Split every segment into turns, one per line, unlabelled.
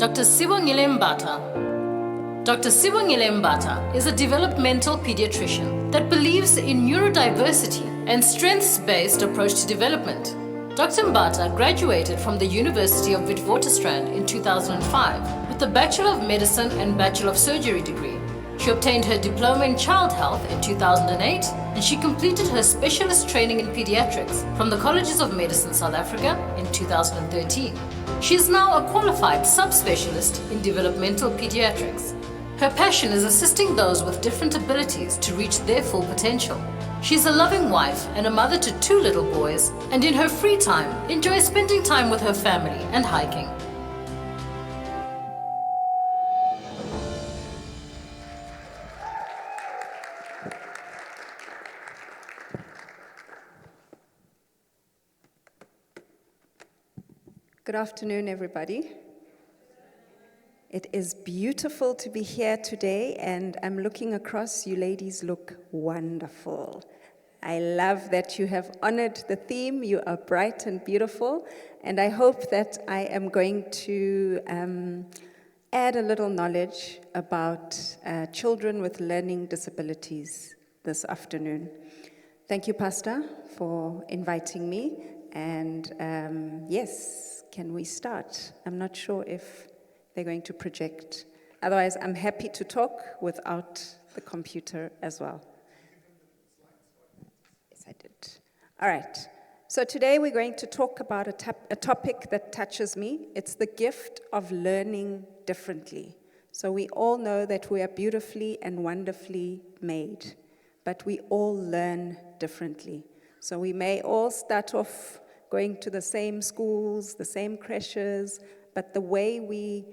Dr Sibongile Mbatha. Dr Sibongile Mbatha is a developmental pediatrician that believes in neurodiversity and strengths-based approach to development. Dr Mbatha graduated from the University of Witwatersrand in 2005 with a Bachelor of Medicine and Bachelor of Surgery degree. She obtained her diploma in child health in 2008 and she completed her specialist training in pediatrics from the Colleges of Medicine South Africa in 2013. She is now a qualified subspecialist in developmental pediatrics. Her passion is assisting those with different abilities to reach their full potential. She is a loving wife and a mother to 2 little boys, and in her free time enjoys spending time with her family and hiking.
Good afternoon, everybody. It is beautiful to be here today, and I'm looking across. You ladies look wonderful. I love that you have honored the theme. You are bright and beautiful, and I hope that I am going to add a little knowledge about children with learning disabilities this afternoon. Thank you, Pastor, for inviting me, and yes, can we start? I'm not sure if they're going to project. Otherwise, I'm happy to talk without the computer as well. Yes, I did. All right. So today we're going to talk about a topic that touches me. It's the gift of learning differently. So we all know that we are beautifully and wonderfully made, but we all learn differently. So we may all start off going to the same schools, the same creches, but the way we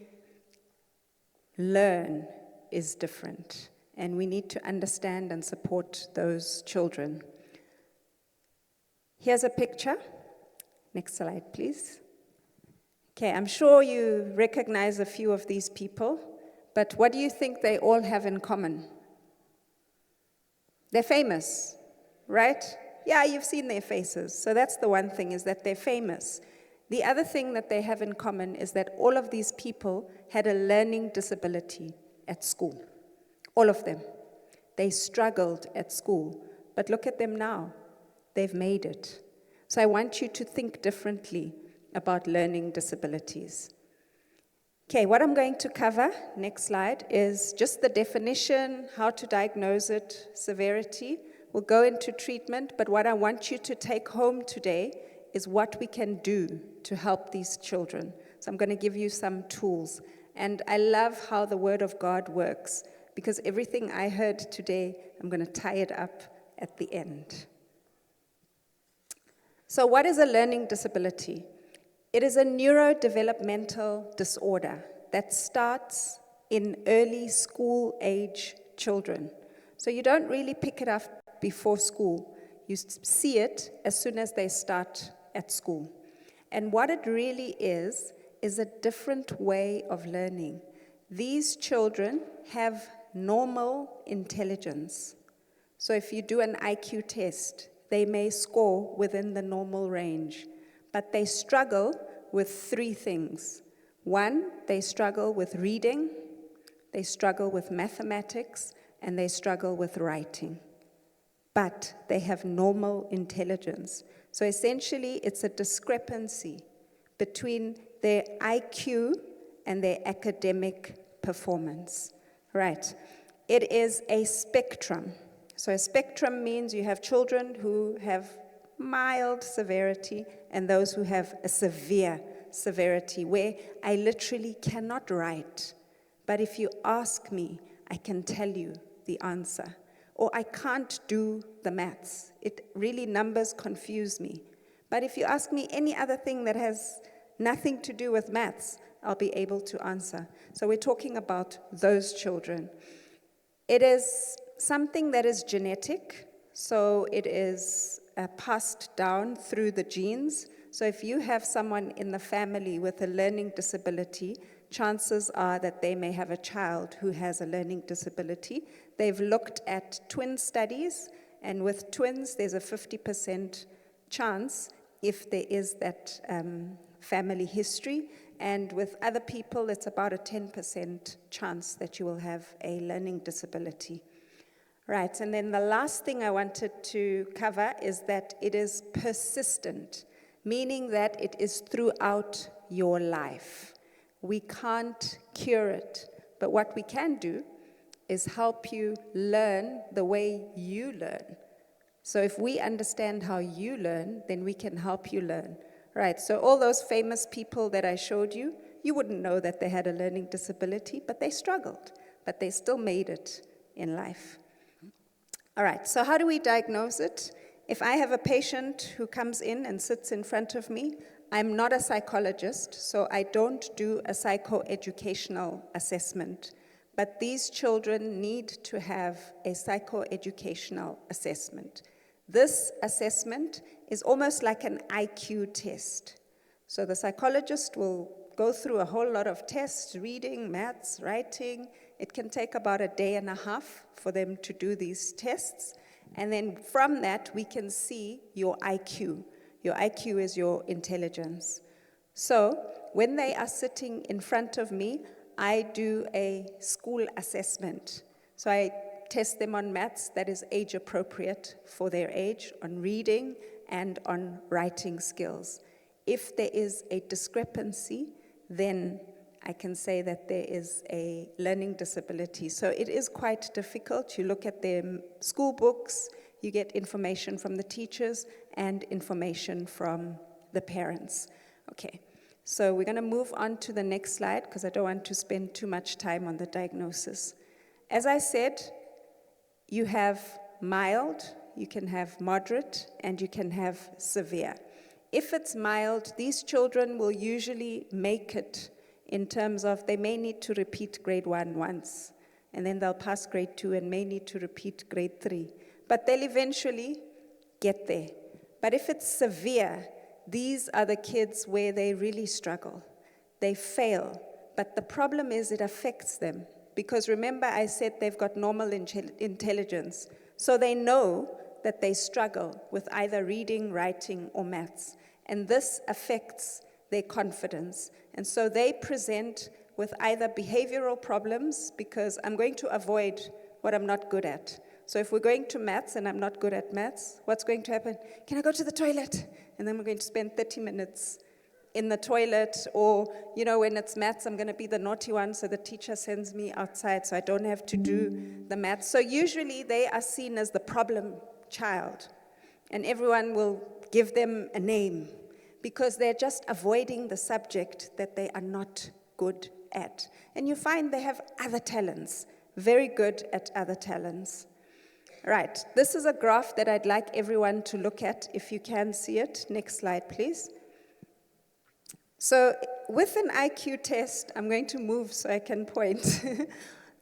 learn is different, and we need to understand and support those children. Here's a picture. Next slide, please. Okay, I'm sure you recognize a few of these people, but what do you think they all have in common? They're famous, right? Yeah, you've seen their faces. So that's the one thing, is that they're famous. The other thing that they have in common is that all of these people had a learning disability at school. All of them. They struggled at school. But look at them now. They've made it. So I want you to think differently about learning disabilities. Okay, what I'm going to cover, next slide, is just the definition, how to diagnose it, severity. We'll go into treatment, but what I want you to take home today is what we can do to help these children. So I'm going to give you some tools. And I love how the Word of God works, because everything I heard today, I'm going to tie it up at the end. So what is a learning disability? It is a neurodevelopmental disorder that starts in early school-age children. So you don't really pick it up before school. You see it as soon as they start at school. And what it really is a different way of learning. These children have normal intelligence. So if you do an IQ test, they may score within the normal range, but they struggle with 3 things. 1, they struggle with reading, they struggle with mathematics, and they struggle with writing. But they have normal intelligence. So essentially, it's a discrepancy between their IQ and their academic performance. Right. It is a spectrum. So a spectrum means you have children who have mild severity and those who have a severe severity, where I literally cannot write. But if you ask me, I can tell you the answer. Or I can't do the maths. It really, numbers confuse me. But if you ask me any other thing that has nothing to do with maths, I'll be able to answer. So we're talking about those children. It is something that is genetic, so it is passed down through the genes. So if you have someone in the family with a learning disability, chances are that they may have a child who has a learning disability. They've looked at twin studies, and with twins, there's a 50% chance if there is that family history. and with other people, it's about a 10% chance that you will have a learning disability. Right, and then the last thing I wanted to cover is that it is persistent, meaning that it is throughout your life. We can't cure it, but what we can do is help you learn the way you learn. So if we understand how you learn, then we can help you learn. Right, so all those famous people that I showed you, you wouldn't know that they had a learning disability, but they struggled, but they still made it in life. All right, so how do we diagnose it? If I have a patient who comes in and sits in front of me, I'm not a psychologist, so I don't do a psychoeducational assessment. But these children need to have a psychoeducational assessment. This assessment is almost like an IQ test. So the psychologist will go through a whole lot of tests, reading, maths, writing. It can take about a day and a half for them to do these tests. And then from that, we can see your IQ. Your IQ is your intelligence. So when they are sitting in front of me, I do a school assessment. So I test them on maths that is age appropriate for their age, on reading and on writing skills. If there is a discrepancy, then I can say that there is a learning disability. So it is quite difficult. You look at their school books, you get information from the teachers and information from the parents. Okay, so we're going to move on to the next slide because I don't want to spend too much time on the diagnosis. As I said, you have mild, you can have moderate, and you can have severe. If it's mild, these children will usually make it in terms of they may need to repeat grade 1 once, and then they'll pass grade 2 and may need to repeat grade 3. But they'll eventually get there. But if it's severe, these are the kids where they really struggle. They fail. But the problem is it affects them. Because remember I said they've got normal intelligence. So they know that they struggle with either reading, writing, or maths. And this affects their confidence. And so they present with either behavioral problems, because I'm going to avoid what I'm not good at. So if we're going to maths and I'm not good at maths, what's going to happen? Can I go to the toilet? And then we're going to spend 30 minutes in the toilet. Or, you know, when it's maths, I'm going to be the naughty one, so the teacher sends me outside so I don't have to do the maths. So usually they are seen as the problem child. And everyone will give them a name because they're just avoiding the subject that they are not good at. And you find they have other talents, very good at other talents. Right, this is a graph that I'd like everyone to look at, if you can see it. Next slide, please. So with an IQ test, I'm going to move so I can point.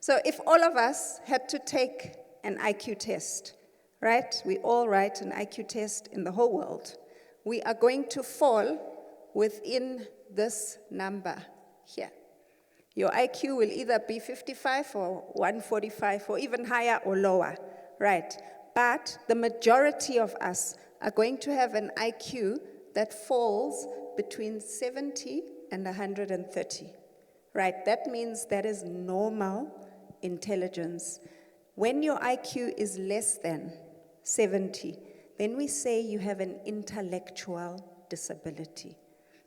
So if all of us had to take an IQ test, right? We all write an IQ test in the whole world. We are going to fall within this number here. Your IQ will either be 55 or 145 or even higher or lower, right? But the majority of us are going to have an IQ that falls between 70 and 130, right? That means that is normal intelligence. When your IQ is less than 70, then we say you have an intellectual disability.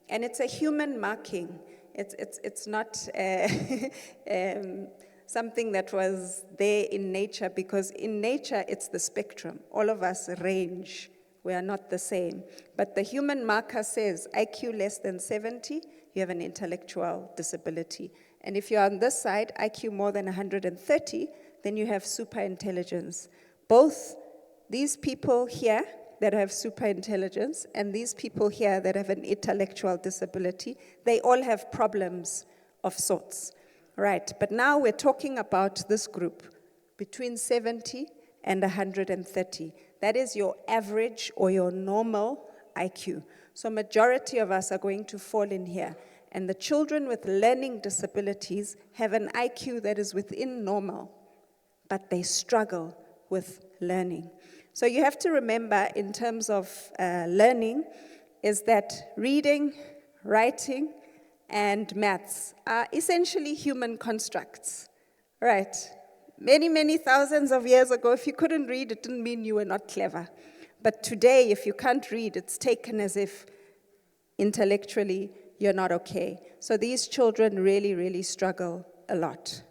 And it's a human marking. It's not something that was there in nature, because in nature it's the spectrum. All of us range. We are not the same. But the human marker says IQ less than 70, you have an intellectual disability. And if you're on this side, IQ more than 130, then you have super intelligence. Both these people here that have super intelligence and these people here that have an intellectual disability, they all have problems of sorts, right? But now we're talking about this group between 70 and 130. That is your average or your normal IQ. So majority of us are going to fall in here. And the children with learning disabilities have an IQ that is within normal, but they struggle with learning. So you have to remember, in terms of learning, is that reading, writing, and maths are essentially human constructs, right? Many, many thousands of years ago, if you couldn't read, it didn't mean you were not clever. But today, if you can't read, it's taken as if intellectually you're not okay. So these children really, really struggle a lot.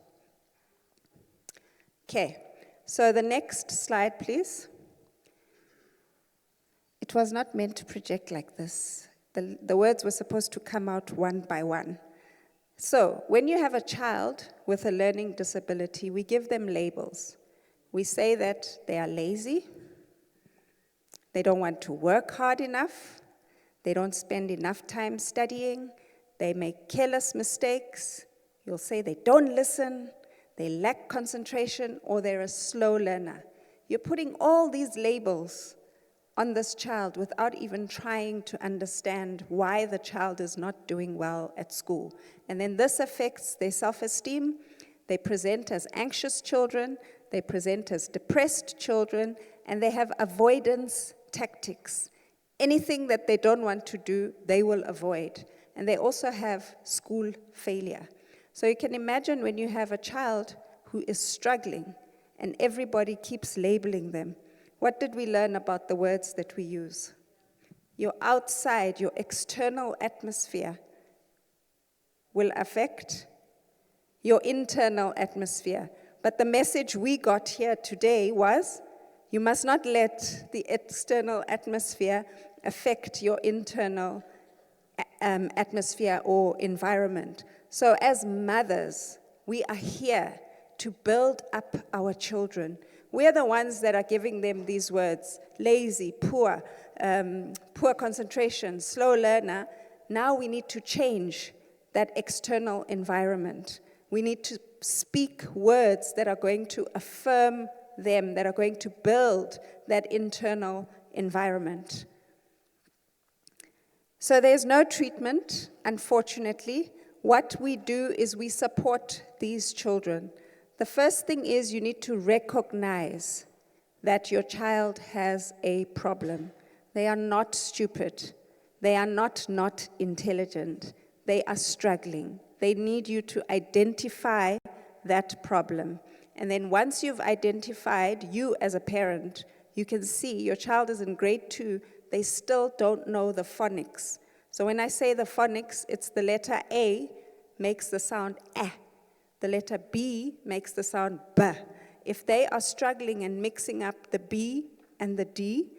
Okay, so the next slide, please. It was not meant to project like this. The words were supposed to come out one by one. So when you have a child with a learning disability, we give them labels. We say that they are lazy, they don't want to work hard enough, they don't spend enough time studying, they make careless mistakes, you'll say they don't listen, they lack concentration, or they're a slow learner. You're putting all these labels on this child without even trying to understand why the child is not doing well at school. And then this affects their self-esteem. They present as anxious children, they present as depressed children, and they have avoidance tactics. Anything that they don't want to do, they will avoid. And they also have school failure. So you can imagine when you have a child who is struggling and everybody keeps labeling them. What did we learn about the words that we use? Your outside, your external atmosphere will affect your internal atmosphere. But the message we got here today was, you must not let the external atmosphere affect your internal atmosphere or environment. So as mothers, we are here to build up our children. We are the ones that are giving them these words: lazy, poor, poor concentration, slow learner. Now we need to change that external environment. We need to speak words that are going to affirm them, that are going to build that internal environment. So there's no treatment, unfortunately. What we do is we support these children. The first thing is you need to recognize that your child has a problem. They are not stupid. They are not intelligent. They are struggling. They need you to identify that problem. And then once you've identified, you as a parent, you can see your child is in grade 2, they still don't know the phonics. So when I say the phonics, it's the letter A makes the sound A. The letter B makes the sound B. If they are struggling and mixing up the B and the D,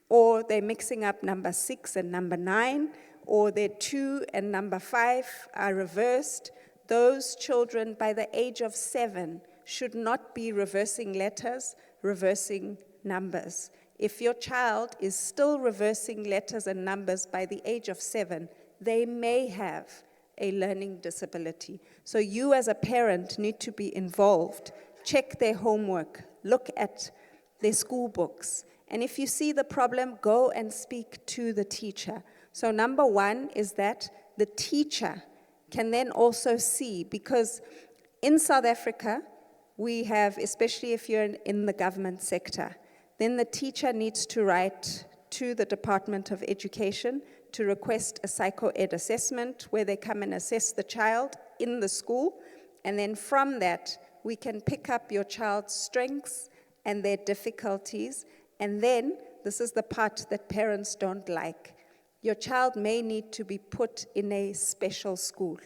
or they're mixing up number 6 and number 9, or their 2 and number 5 are reversed, those children by the age of 7 should not be reversing letters, reversing numbers. If your child is still reversing letters and numbers by the age of 7, they may have a learning disability. So you as a parent need to be involved. Check their homework, look at their school books. And if you see the problem, go and speak to the teacher. So number 1 is that the teacher can then also see, because in South Africa, we have, especially if you're in the government sector, then the teacher needs to write to the Department of Education to request a psycho-ed assessment where they come and assess the child in the school. And then from that, we can pick up your child's strengths and their difficulties. And then, this is the part that parents don't like. Your child may need to be put in a special school.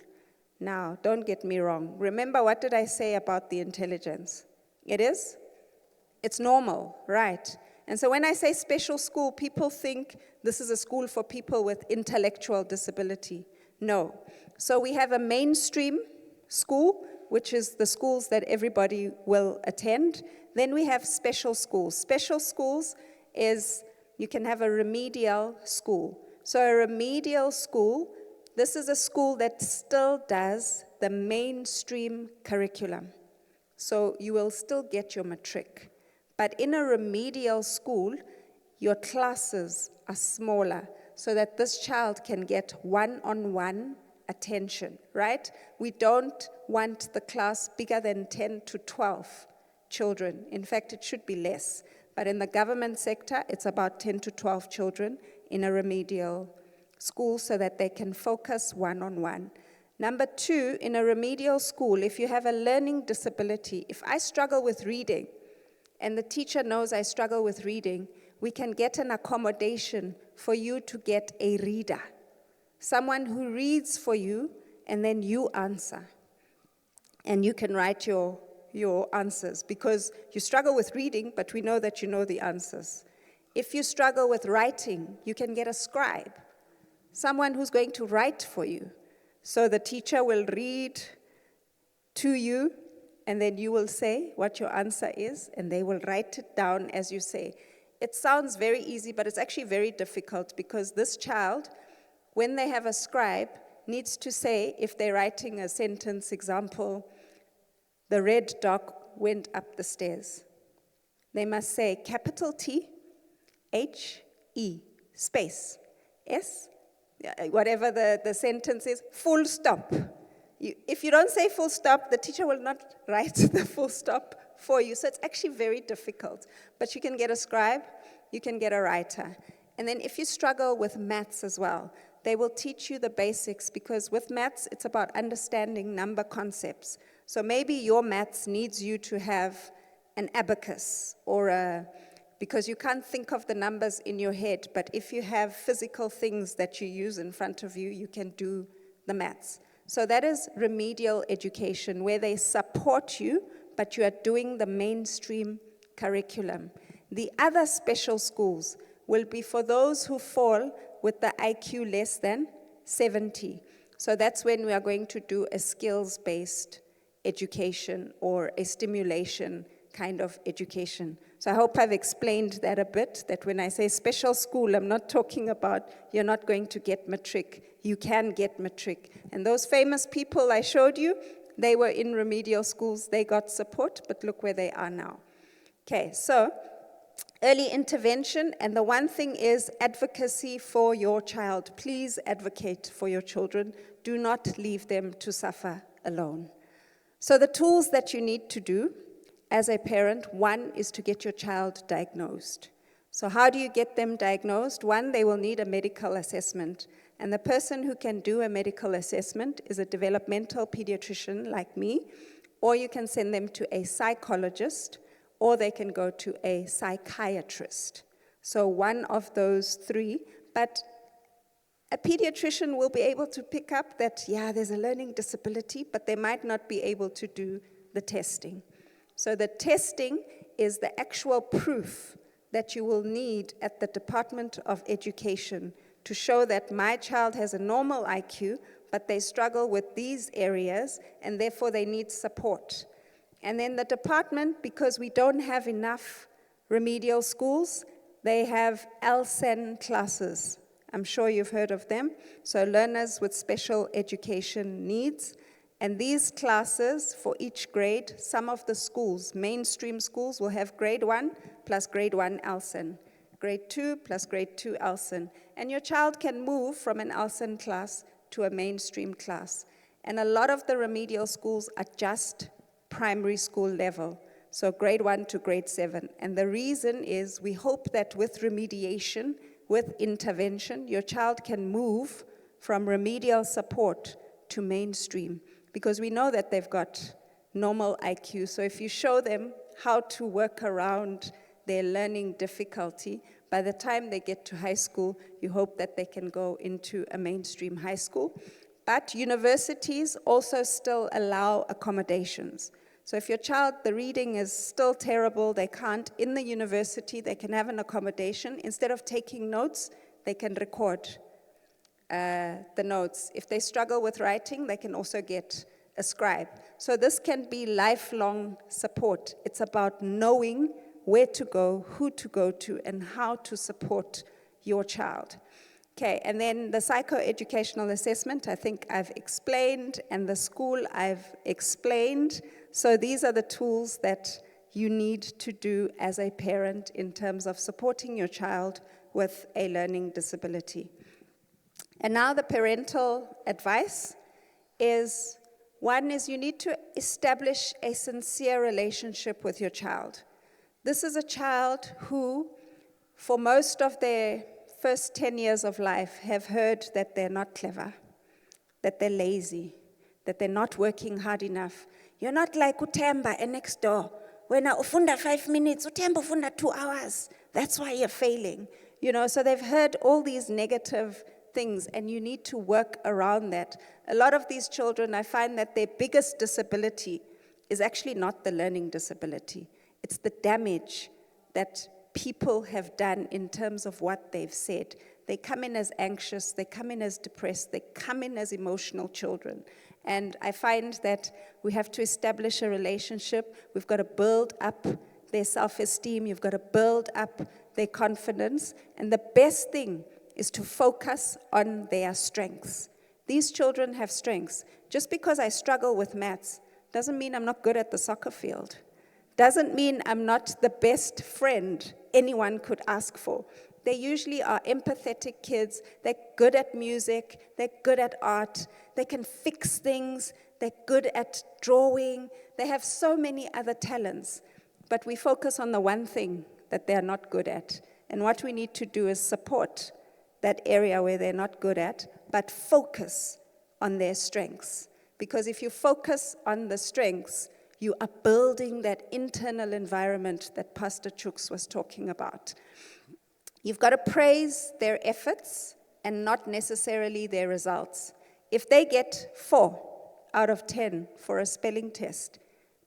Now, don't get me wrong. Remember, what did I say about the intelligence? It's normal, right? And so when I say special school, people think this is a school for people with intellectual disability. No. So we have a mainstream school, which is the schools that everybody will attend. Then we have special schools. Special schools is, you can have a remedial school. So a remedial school, this is a school that still does the mainstream curriculum. So you will still get your matric. But in a remedial school, your classes are smaller so that this child can get one-on-one attention, right? We don't want the class bigger than 10 to 12 children. In fact, it should be less. But in the government sector, it's about 10 to 12 children in a remedial school so that they can focus one-on-one. Number 2, in a remedial school, if you have a learning disability, if I struggle with reading, and the teacher knows I struggle with reading, we can get an accommodation for you to get a reader. Someone who reads for you, and then you answer. And you can write your answers, because you struggle with reading, but we know that you know the answers. If you struggle with writing, you can get a scribe, someone who's going to write for you. So the teacher will read to you, and then you will say what your answer is, and they will write it down as you say. It sounds very easy, but it's actually very difficult, because this child, when they have a scribe, needs to say, if they're writing a sentence, example, the red dog went up the stairs. They must say capital T, H, E, space, S, whatever the sentence is, full stop. If you don't say full stop, the teacher will not write the full stop for you. So it's actually very difficult. But you can get a scribe, you can get a writer. And then if you struggle with maths as well, they will teach you the basics, because with maths, it's about understanding number concepts. So maybe your maths needs you to have an abacus, because you can't think of the numbers in your head, but if you have physical things that you use in front of you, you can do the maths. So that is remedial education, where they support you, but you are doing the mainstream curriculum. The other special schools will be for those who fall with the IQ less than 70. So that's when we are going to do a skills-based education or a stimulation kind of education. So I hope I've explained that a bit, that when I say special school, I'm not talking about you're not going to get matric. You can get matric. And those famous people I showed you, they were in remedial schools. They got support, but look where they are now. Okay, so early intervention, and the one thing is advocacy for your child. Please advocate for your children. Do not leave them to suffer alone. So the tools that you need to do as a parent, one is to get your child diagnosed. So how do you get them diagnosed? One, they will need a medical assessment. And the person who can do a medical assessment is a developmental pediatrician like me, or you can send them to a psychologist, or they can go to a psychiatrist. So one of those three, but a pediatrician will be able to pick up that, yeah, there's a learning disability, but they might not be able to do the testing. So the testing is the actual proof that you will need at the Department of Education to show that my child has a normal IQ, but they struggle with these areas, and therefore they need support. And then the department, because we don't have enough remedial schools, they have LSEN classes. I'm sure you've heard of them. So learners with special education needs. And these classes for each grade, some of the schools, mainstream schools, will have grade 1 plus grade 1 LSEN, grade 2 plus grade 2 LSEN. And your child can move from an LSEN class to a mainstream class. And a lot of the remedial schools are just primary school level, so grade 1 to grade 7. And the reason is we hope that with remediation, with intervention, your child can move from remedial support to mainstream, because we know that they've got normal IQ. So if you show them how to work around their learning difficulty, by the time they get to high school, you hope that they can go into a mainstream high school. But universities also still allow accommodations. So if your child, the reading is still terrible, they can't, in the university, they can have an accommodation. Instead of taking notes, they can record the notes. If they struggle with writing, they can also get a scribe. So this can be lifelong support. It's about knowing where to go, who to go to, and how to support your child. Okay, and then the psychoeducational assessment, I think I've explained, and the school I've explained. So these are the tools that you need to do as a parent in terms of supporting your child with a learning disability. And now the parental advice is, one is you need to establish a sincere relationship with your child. This is a child who, for most of their first 10 years of life, have heard that they're not clever, that they're lazy, that they're not working hard enough. You're not like Utemba and next door. When I ufunda 5 minutes, Utemba ufunda 2 hours. That's why you're failing. So they've heard all these negative things, and you need to work around that. A lot of these children, I find that their biggest disability is actually not the learning disability. It's the damage that people have done in terms of what they've said. They come in as anxious, they come in as depressed, they come in as emotional children. And I find that we have to establish a relationship. We've got to build up their self-esteem. You've got to build up their confidence. And the best thing is to focus on their strengths. These children have strengths. Just because I struggle with maths doesn't mean I'm not good at the soccer field. Doesn't mean I'm not the best friend anyone could ask for. They usually are empathetic kids. They're good at music. They're good at art. They can fix things. They're good at drawing. They have so many other talents. But we focus on the one thing that they're not good at. And what we need to do is support that area where they're not good at, but focus on their strengths. Because if you focus on the strengths, you are building that internal environment that Pastor Chucks was talking about. You've got to praise their efforts and not necessarily their results. If they get 4 out of 10 for a spelling test,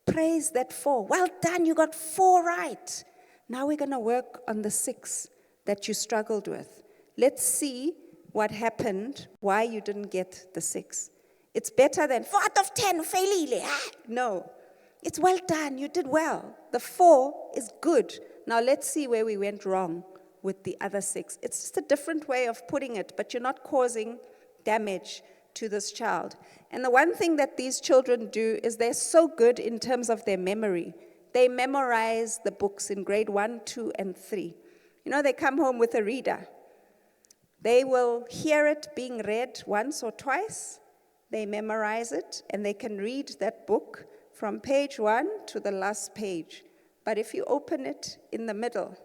praise that 4. Well done, you got 4 right. Now we're going to work on the 6 that you struggled with. Let's see what happened, why you didn't get the 6. It's better than 4 out of 10, failile. No. It's well done, you did well. The 4 is good. Now let's see where we went wrong with the other 6. It's just a different way of putting it, but you're not causing damage to this child. And the one thing that these children do is they're so good in terms of their memory. They memorize the books in grade 1, 2, and 3. They come home with a reader. They will hear it being read once or twice. They memorize it, and they can read that book from page 1 to the last page. But if you open it in the middle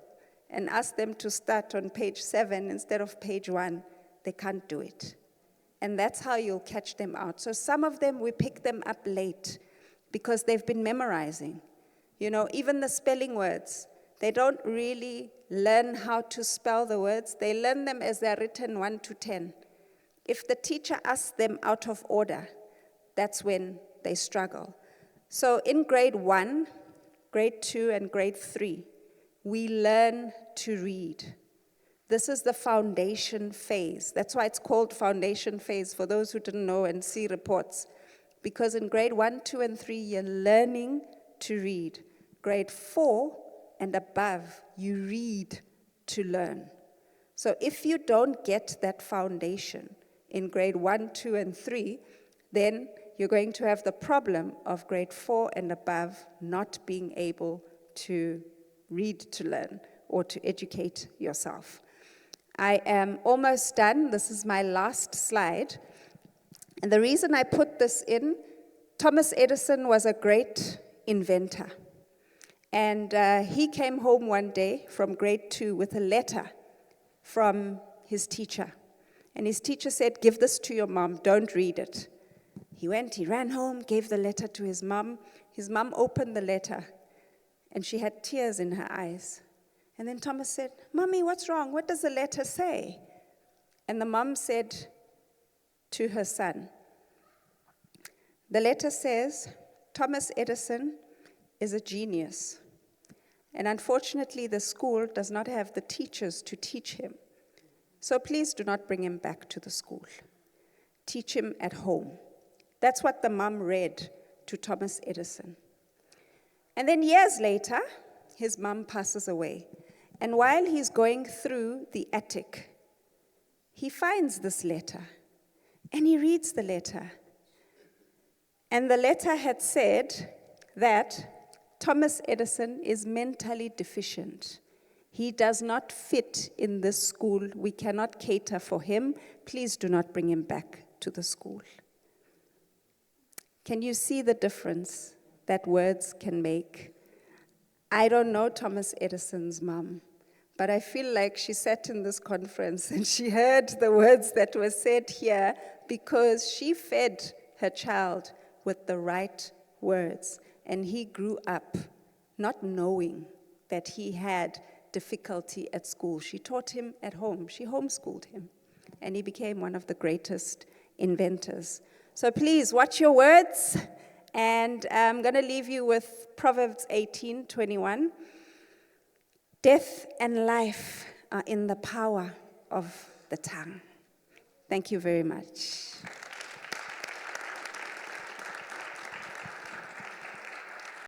and ask them to start on page 7 instead of page 1, they can't do it. And that's how you'll catch them out. So some of them, we pick them up late because they've been memorizing. Even the spelling words, they don't really learn how to spell the words. They learn them as they're written 1 to 10. If the teacher asks them out of order, that's when they struggle. So in grade 1, grade 2, and grade 3, we learn to read. This is the foundation phase. That's why it's called foundation phase, for those who didn't know and see reports. Because in grade 1, 2, and 3, you're learning to read. Grade 4 and above, you read to learn. So if you don't get that foundation in grade 1, 2, and 3, then you're going to have the problem of grade 4 and above not being able to read to learn or to educate yourself. I am almost done. This is my last slide. And the reason I put this in, Thomas Edison was a great inventor. And he came home one day from grade 2 with a letter from his teacher. And his teacher said, "Give this to your mom, don't read it." He ran home, gave the letter to his mom. His mom opened the letter, and she had tears in her eyes. And then Thomas said, "Mommy, what's wrong? What does the letter say?" And the mom said to her son, "The letter says, Thomas Edison is a genius. And unfortunately, the school does not have the teachers to teach him. So please do not bring him back to the school. Teach him at home." That's what the mom read to Thomas Edison. And then years later, his mom passes away. And while he's going through the attic, he finds this letter. And he reads the letter. And the letter had said that Thomas Edison is mentally deficient. He does not fit in this school. We cannot cater for him. Please do not bring him back to the school. Can you see the difference that words can make? I don't know Thomas Edison's mom, but I feel like she sat in this conference and she heard the words that were said here because she fed her child with the right words. And he grew up not knowing that he had difficulty at school. She taught him at home. She homeschooled him. And he became one of the greatest inventors. So please watch your words. And I'm going to leave you with Proverbs 18:21. Death and life are in the power of the tongue. Thank you very much.